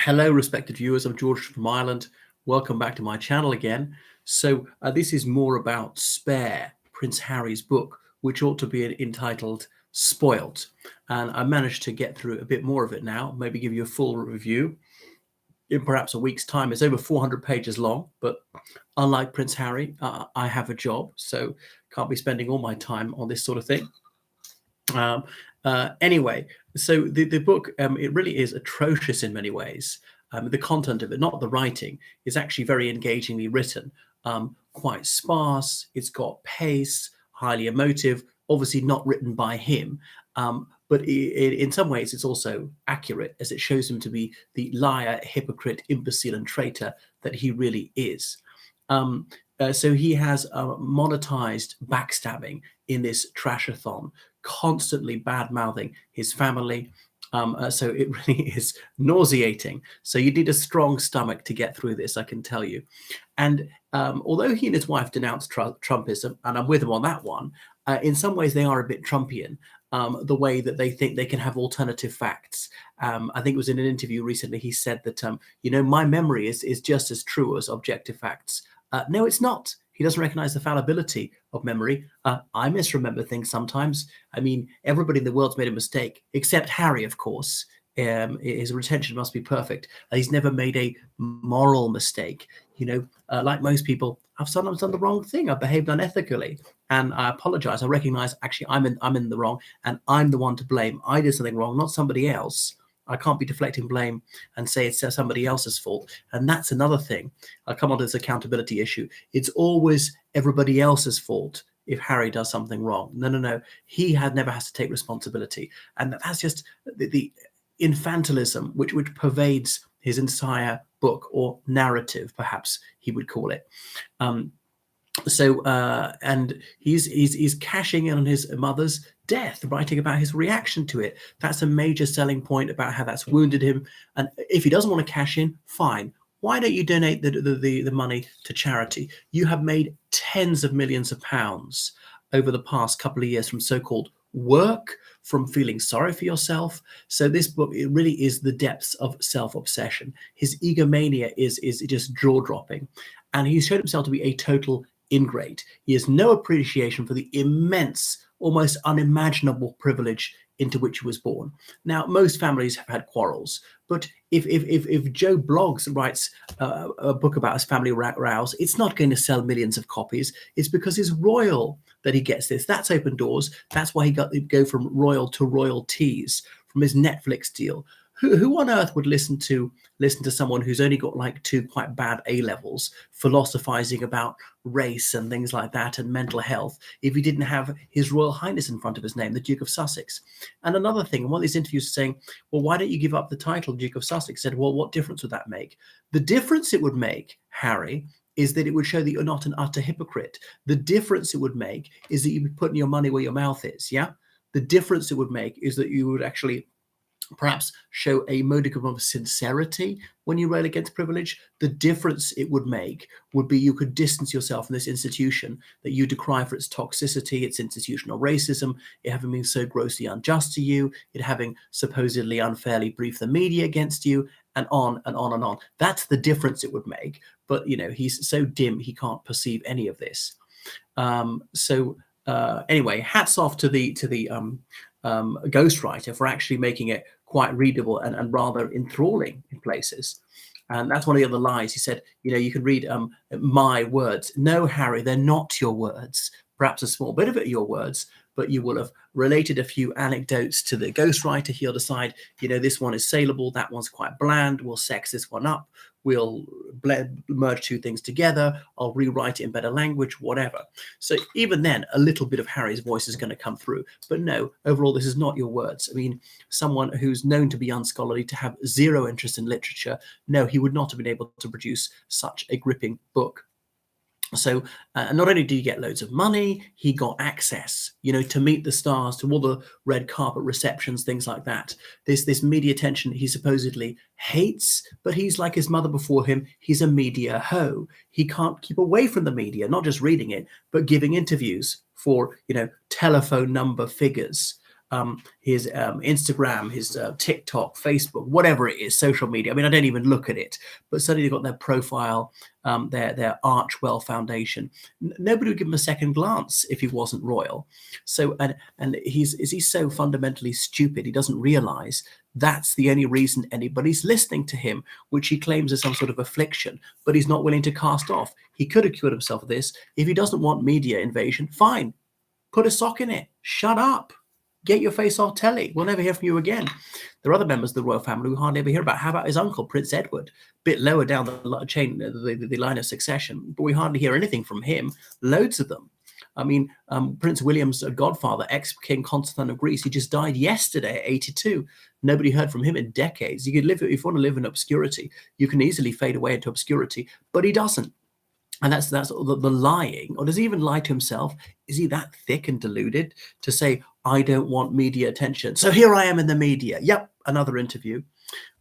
Hello, respected viewers. I'm George from Ireland. Welcome back to my channel again. So this is more about Spare, Prince Harry's book, which ought to be entitled Spoilt. And I managed to get through a bit more of it now, maybe give you a full review in perhaps a week's time. It's over 400 pages long, but unlike Prince Harry, I have a job, so can't be spending all my time on this sort of thing. Anyway, so the book, it really is atrocious in many ways. The content of it, not the writing, is actually very engagingly written, quite sparse. It's got pace, highly emotive, obviously not written by him. But in some ways, it's also accurate, as it shows him to be the liar, hypocrite, imbecile, and traitor that he really is. So he has monetized backstabbing in this trashathon, constantly bad-mouthing his family. So it really is nauseating. So you need a strong stomach to get through this, I can tell you. And although he and his wife denounced Trumpism, and I'm with him on that one, in some ways they are a bit Trumpian. The way that they think they can have alternative facts. I think it was in an interview recently, he said that, my memory is just as true as objective facts. No, it's not. He doesn't recognize the fallibility of memory. I misremember things sometimes. I mean, everybody in the world's made a mistake, except Harry, of course. His retention must be perfect. He's never made a moral mistake. Like most people, I've sometimes done the wrong thing. I've behaved unethically, and I apologize. I recognize actually I'm in the wrong, and I'm the one to blame. I did something wrong, not somebody else. I can't be deflecting blame and say it's somebody else's fault. And that's another thing. I'll come on to this accountability issue. It's always everybody else's fault if Harry does something wrong. No. He never has to take responsibility. And that's just the infantilism which pervades his entire book, or narrative, perhaps he would call it. And he's cashing in on his mother's death, writing about his reaction to it. That's a major selling point about how that's wounded him. And if he doesn't want to cash in, fine. Why don't you donate the money to charity? You have made tens of millions of pounds over the past couple of years from so-called work, from feeling sorry for yourself. So this book, it really is the depths of self-obsession. His egomania is just jaw-dropping. And he's shown himself to be a total ingrate. He has no appreciation for the immense, almost unimaginable privilege into which he was born. Now, most families have had quarrels, but if Joe Bloggs writes a book about his family rows, it's not going to sell millions of copies. It's because it's royal that he gets this. That's open doors. That's why he got to go from royal to royalties from his Netflix deal. Who on earth would listen to someone who's only got like 2 quite bad A-levels, philosophizing about race and things like that and mental health, if he didn't have His Royal Highness in front of his name, the Duke of Sussex? And another thing, in one of these interviews saying, well, why don't you give up the title Duke of Sussex? He said, well, what difference would that make? The difference it would make, Harry, is that it would show that you're not an utter hypocrite. The difference it would make is that you'd be putting your money where your mouth is, yeah? The difference it would make is that you would actually perhaps show a modicum of sincerity when you rail against privilege. The difference it would make would be you could distance yourself from this institution that you decry for its toxicity, its institutional racism, it having been so grossly unjust to you, it having supposedly unfairly briefed the media against you, and on and on and on. That's the difference it would make. But, he's so dim, he can't perceive any of this. Anyway, hats off to the ghostwriter for actually making it quite readable and rather enthralling in places. And that's one of the other lies. He said, you can read my words. No, Harry, they're not your words. Perhaps a small bit of it are your words, but you will have related a few anecdotes to the ghostwriter. He'll decide, this one is saleable, that one's quite bland, we'll sex this one up, we'll merge 2 things together, I'll rewrite it in better language, whatever. So even then, a little bit of Harry's voice is going to come through. But no, overall, this is not your words. I mean, someone who's known to be unscholarly, to have zero interest in literature, no, he would not have been able to produce such a gripping book. So not only do you get loads of money, he got access, to meet the stars, to all the red carpet receptions, things like that. This media attention he supposedly hates, but he's like his mother before him. He's a media hoe. He can't keep away from the media, not just reading it, but giving interviews for, telephone number figures. his Instagram, his TikTok, Facebook, whatever it is, social media. I mean, I don't even look at it, but suddenly they've got their profile, their Archwell Foundation. Nobody would give him a second glance if he wasn't royal. So, and he's so fundamentally stupid, he doesn't realize that's the only reason anybody's listening to him, which he claims is some sort of affliction, but he's not willing to cast off. He could have cured himself of this. If he doesn't want media invasion, fine, put a sock in it, shut up. Get your face off telly. We'll never hear from you again. There are other members of the royal family we hardly ever hear about. How about his uncle, Prince Edward? Bit lower down the chain, the line of succession, but we hardly hear anything from him. Loads of them. I mean, Prince William's godfather, ex-King Constantine of Greece, he just died yesterday at 82. Nobody heard from him in decades. You could live, if you want to live in obscurity, you can easily fade away into obscurity, but he doesn't. And that's the lying, or does he even lie to himself? Is he that thick and deluded to say, I don't want media attention, so here I am in the media? Yep, another interview.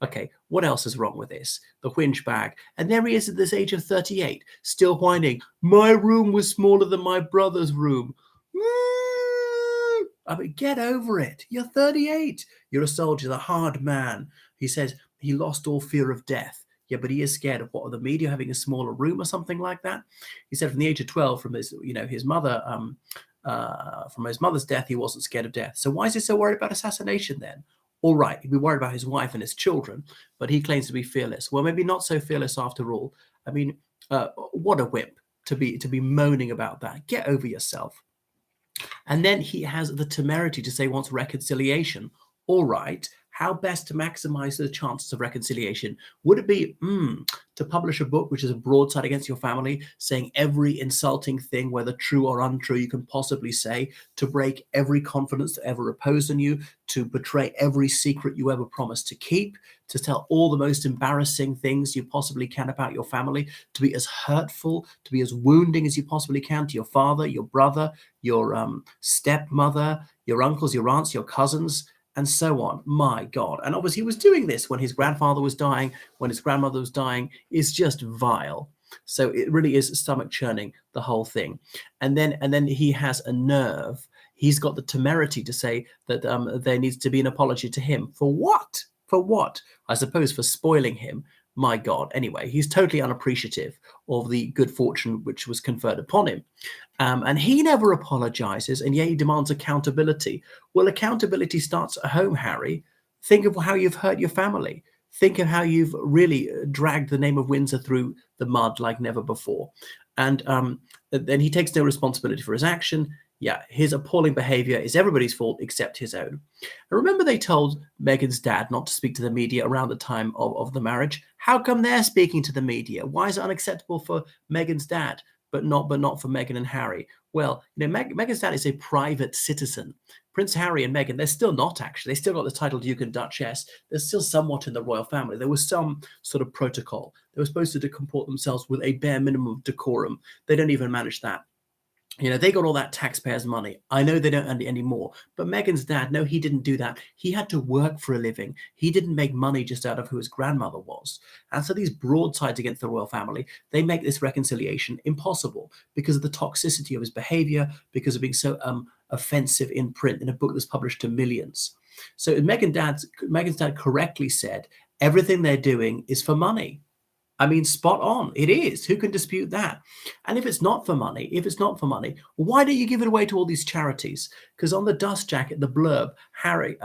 Okay, what else is wrong with this? The whinge bag. And there he is at this age of 38, still whining, my room was smaller than my brother's room. I mean, get over it. You're 38. You're a soldier, a hard man. He says he lost all fear of death. Yeah, but he is scared of what, the media having a smaller room or something like that. He said from the age of 12, from his mother, from his mother's death, he wasn't scared of death. So why is he so worried about assassination then? All right, he'd be worried about his wife and his children, but he claims to be fearless. Well, maybe not so fearless after all. I mean, what a whip to be moaning about that. Get over yourself. And then he has the temerity to say he wants reconciliation. All right, how best to maximize the chances of reconciliation? Would it be to publish a book which is a broadside against your family, saying every insulting thing, whether true or untrue, you can possibly say, to break every confidence that ever reposed on you, to betray every secret you ever promised to keep, to tell all the most embarrassing things you possibly can about your family, to be as hurtful, to be as wounding as you possibly can to your father, your brother, your stepmother, your uncles, your aunts, your cousins, and so on. My God. And obviously he was doing this when his grandfather was dying, when his grandmother was dying. It's just vile. So it really is stomach churning, the whole thing. And then he has a nerve. He's got the temerity to say that there needs to be an apology to him. For what? For what? I suppose for spoiling him. My God. Anyway, he's totally unappreciative of the good fortune which was conferred upon him. And he never apologizes, and yet he demands accountability. Well, accountability starts at home, Harry. Think of how you've hurt your family. Think of how you've really dragged the name of Windsor through the mud like never before. And then he takes no responsibility for his action. Yeah, his appalling behavior is everybody's fault except his own. And remember they told Meghan's dad not to speak to the media around the time of the marriage? How come they're speaking to the media? Why is it unacceptable for Meghan's dad, but not for Meghan and Harry? Well, Meghan's dad is a private citizen. Prince Harry and Meghan, they're still not actually. They still got the title Duke and Duchess. They're still somewhat in the royal family. There was some sort of protocol. They were supposed to comport themselves with a bare minimum of decorum. They don't even manage that. They got all that taxpayers' money. I know they don't anymore. But Meghan's dad, no, he didn't do that. He had to work for a living. He didn't make money just out of who his grandmother was. And so these broadsides against the royal family, they make this reconciliation impossible because of the toxicity of his behavior, because of being so offensive in print in a book that's published to millions. So Meghan's dad correctly said, everything they're doing is for money. I mean, spot on. It is. Who can dispute that? And if it's not for money, why don't you give it away to all these charities? Because on the dust jacket, the blurb, Harry,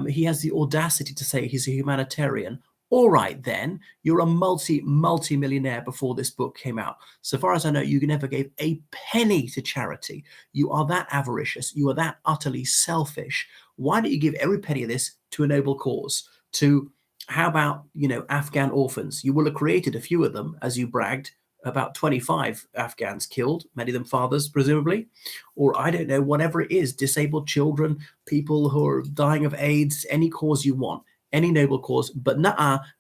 he has the audacity to say he's a humanitarian. All right, then, you're a multi-millionaire before this book came out. So far as I know, you never gave a penny to charity. You are that avaricious. You are that utterly selfish. Why don't you give every penny of this to a noble cause? How about, Afghan orphans? You will have created a few of them, as you bragged, about 25 Afghans killed, many of them fathers, presumably, or I don't know, whatever it is, disabled children, people who are dying of AIDS, any cause you want, any noble cause. But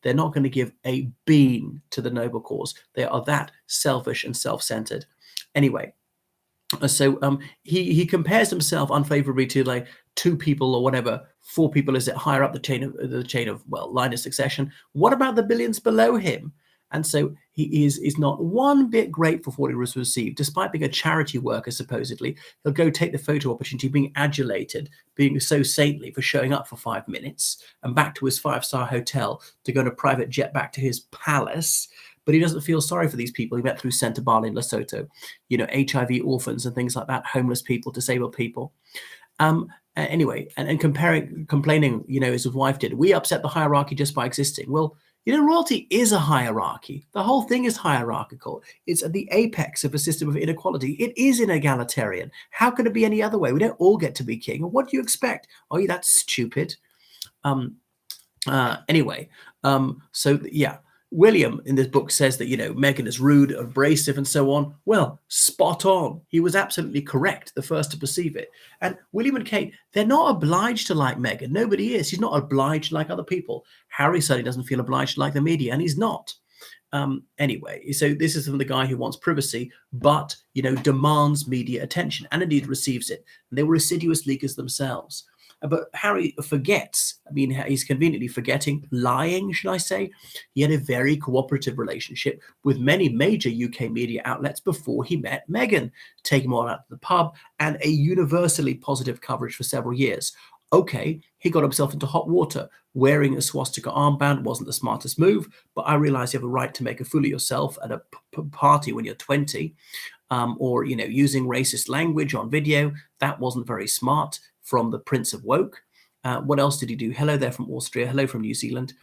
they're not going to give a bean to the noble cause. They are that selfish and self-centered. Anyway, so he compares himself unfavorably to like 2 people or whatever, 4 people is it higher up the chain of line of succession. What about the billions below him? And so he is not one bit grateful for what he was received, despite being a charity worker, supposedly. He'll go take the photo opportunity, being adulated, being so saintly for showing up for 5 minutes and back to his five-star hotel to go on a private jet back to his palace. But he doesn't feel sorry for these people he met through Centre Bali in Lesotho, HIV orphans and things like that, homeless people, disabled people. Anyway, and complaining, as his wife did, we upset the hierarchy just by existing. Well, royalty is a hierarchy. The whole thing is hierarchical. It's at the apex of a system of inequality. It is inegalitarian. How could it be any other way? We don't all get to be king. What do you expect? Oh, that's stupid. Anyway, so yeah. William in this book says that, Meghan is rude, abrasive, and so on. Well, spot on. He was absolutely correct, the first to perceive it. And William and Kate, they're not obliged to like Meghan. Nobody is. He's not obliged to like other people. Harry certainly doesn't feel obliged to like the media, and he's not. Anyway, so this is from the guy who wants privacy, but, demands media attention, and indeed receives it. And they were assiduous leakers themselves. But Harry forgets. He's conveniently forgetting, lying, should I say. He had a very cooperative relationship with many major UK media outlets before he met Meghan, taking him all out to the pub, and a universally positive coverage for several years. Okay, he got himself into hot water. Wearing a swastika armband wasn't the smartest move, but I realize you have a right to make a fool of yourself at a party when you're 20, or, using racist language on video. That wasn't very smart from the Prince of Woke. What else did he do? Hello there from Austria. Hello from New Zealand.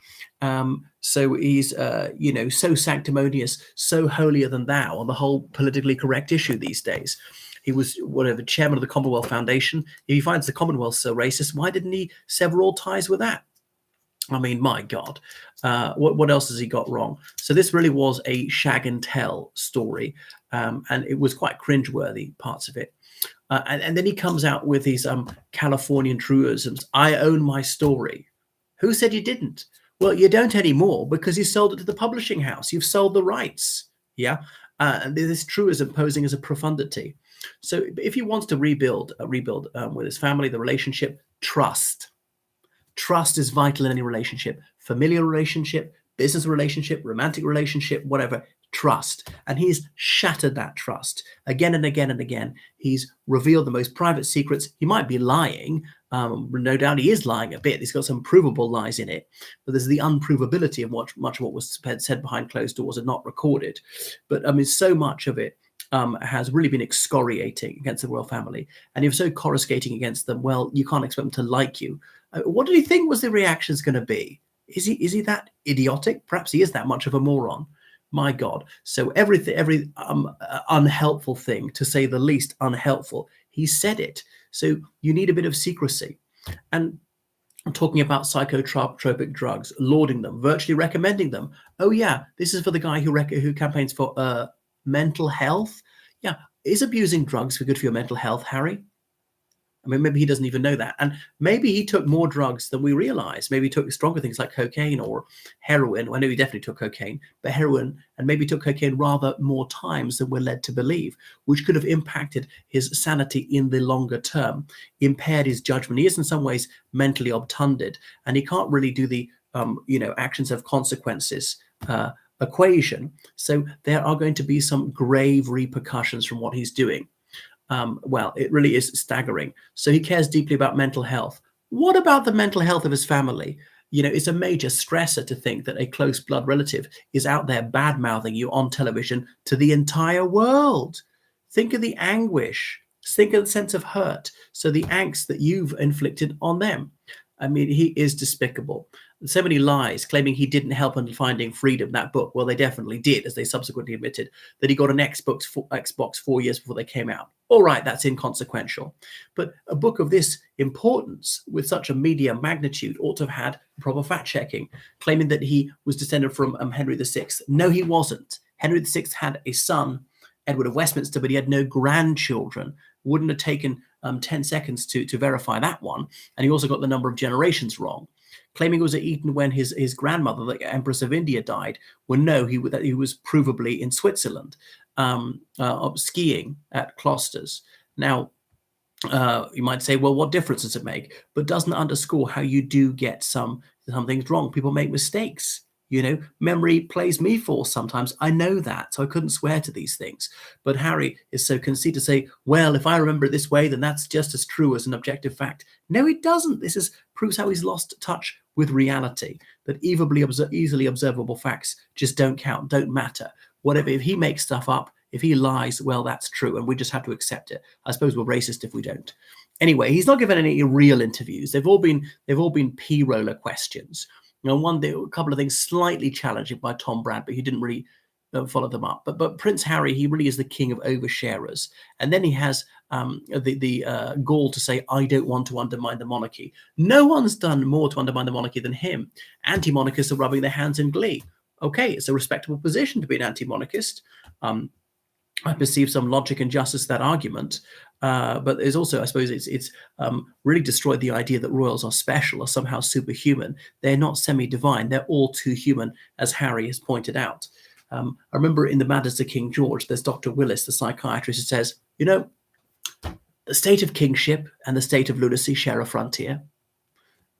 So he's, so sanctimonious, so holier than thou on the whole politically correct issue these days. He was chairman of the Commonwealth Foundation. If he finds the Commonwealth so racist, why didn't he sever all ties with that? My God. What else has he got wrong? So this really was a shag and tell story, and it was quite cringeworthy, parts of it. And then he comes out with these Californian truisms. I own my story. Who said you didn't? Well, you don't anymore because you sold it to the publishing house. You've sold the rights. Yeah. And this truism posing as a profundity. So if he wants to rebuild with his family, the relationship, trust. Trust is vital in any relationship, familial relationship, business relationship, romantic relationship, whatever. Trust. And he's shattered that trust again and again and again. He's revealed the most private secrets. He might be lying. No doubt he is lying a bit. He's got some provable lies in it, but there's the unprovability of much of what was said behind closed doors and not recorded. But so much of it has really been excoriating against the royal family. And if so coruscating against them, well, you can't expect them to like you. What did he think was the reactions going to be? Is he that idiotic? Perhaps he is that much of a moron. My God. So every unhelpful thing, to say the least unhelpful, he said it. So you need a bit of secrecy. And I'm talking about psychotropic drugs, lauding them, virtually recommending them. Oh yeah, this is for the guy who campaigns for mental health. Yeah, is abusing drugs good for your mental health, Harry? Maybe he doesn't even know that. And maybe he took more drugs than we realize. Maybe he took stronger things like cocaine or heroin. Well, I know he definitely took cocaine, but heroin, and maybe took cocaine rather more times than we're led to believe, which could have impacted his sanity in the longer term, impaired his judgment. He is in some ways mentally obtunded, and he can't really do the, actions have consequences equation. So there are going to be some grave repercussions from what he's doing. Well, it really is staggering. So he cares deeply about mental health. What about the mental health of his family? It's a major stressor to think that a close blood relative is out there bad-mouthing you on television to the entire world. Think of the anguish. Think of the sense of hurt. So the angst that you've inflicted on them. He is despicable. So many lies, claiming he didn't help in finding freedom, that book. Well, they definitely did, as they subsequently admitted, that he got an Xbox 4 years before they came out. All right, that's inconsequential. But a book of this importance, with such a media magnitude, ought to have had proper fact-checking, claiming that he was descended from Henry VI. No, he wasn't. Henry VI had a son, Edward of Westminster, but he had no grandchildren. Wouldn't have taken 10 seconds to verify that one. And he also got the number of generations wrong, claiming it was at Eton when his grandmother, the Empress of India, died, when no, he was provably in Switzerland, skiing at Closters. Now, you might say, well, what difference does it make? But doesn't underscore how you do get some things wrong. People make mistakes. Memory plays me false sometimes. I know that, so I couldn't swear to these things. But Harry is so conceited to say, well, if I remember it this way, then that's just as true as an objective fact. No, it doesn't. This proves how he's lost touch with reality, that easily observable facts just don't count, don't matter. Whatever, if he makes stuff up, if he lies, well, that's true, and we just have to accept it. I suppose we're racist if we don't. Anyway, he's not given any real interviews. They've all been p-roller questions. A couple of things slightly challenging by Tom Bradby, who didn't really follow them up. But Prince Harry, he really is the king of oversharers. And then he has the gall to say, I don't want to undermine the monarchy. No one's done more to undermine the monarchy than him. Anti-monarchists are rubbing their hands in glee. Okay, it's a respectable position to be an anti-monarchist. I perceive some logic and justice to that argument. But there's also, I suppose, it's really destroyed the idea that royals are special or somehow superhuman. They're not semi-divine. They're all too human, as Harry has pointed out. I remember in The Madness of King George, there's Dr. Willis, the psychiatrist, who says, the state of kingship and the state of lunacy share a frontier.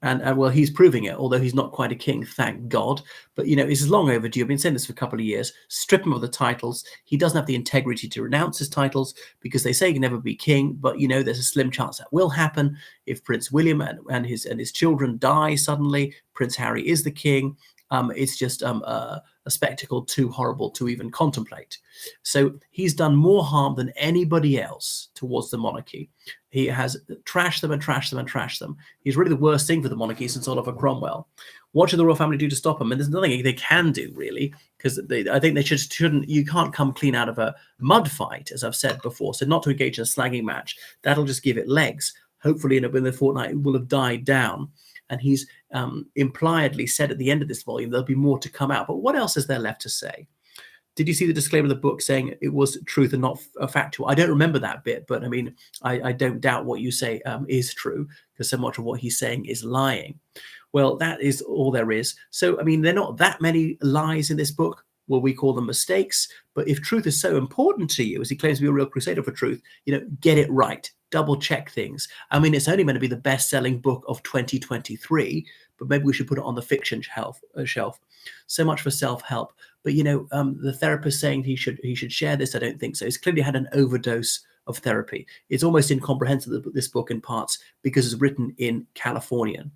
And well, he's proving it, although he's not quite a king, thank God. But, this is long overdue. I've been saying this for a couple of years. Strip him of the titles. He doesn't have the integrity to renounce his titles because they say he can never be king. But, there's a slim chance that will happen if Prince William and his children die suddenly. Prince Harry is the king. It's just a spectacle too horrible to even contemplate. So he's done more harm than anybody else towards the monarchy. He has trashed them and trashed them and trashed them. He's really the worst thing for the monarchy since Oliver Cromwell. What should the royal family do to stop him? And there's nothing they can do, really, because I think they shouldn't. You can't come clean out of a mud fight, as I've said before. So not to engage in a slagging match. That'll just give it legs. Hopefully, in the fortnight, it will have died down. And he's impliedly said at the end of this volume, there'll be more to come out. But what else is there left to say? Did you see the disclaimer of the book saying it was truth and not factual? I don't remember that bit, but I don't doubt what you say is true, because so much of what he's saying is lying. Well, that is all there is. So, there are not that many lies in this book. Well, we call them mistakes. But if truth is so important to you, as he claims to be a real crusader for truth, get it right. Double check things. It's only meant to be the best-selling book of 2023, but maybe we should put it on the fiction shelf. So much for self-help. But the therapist saying he should share this, I don't think so. He's clearly had an overdose of therapy. It's almost incomprehensible, this book in parts, because it's written in Californian.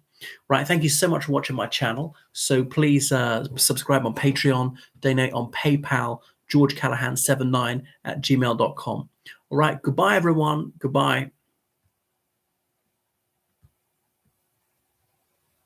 Right, thank you so much for watching my channel. So please subscribe on Patreon, donate on PayPal, georgecallahan79@gmail.com. All right, goodbye, everyone. Goodbye.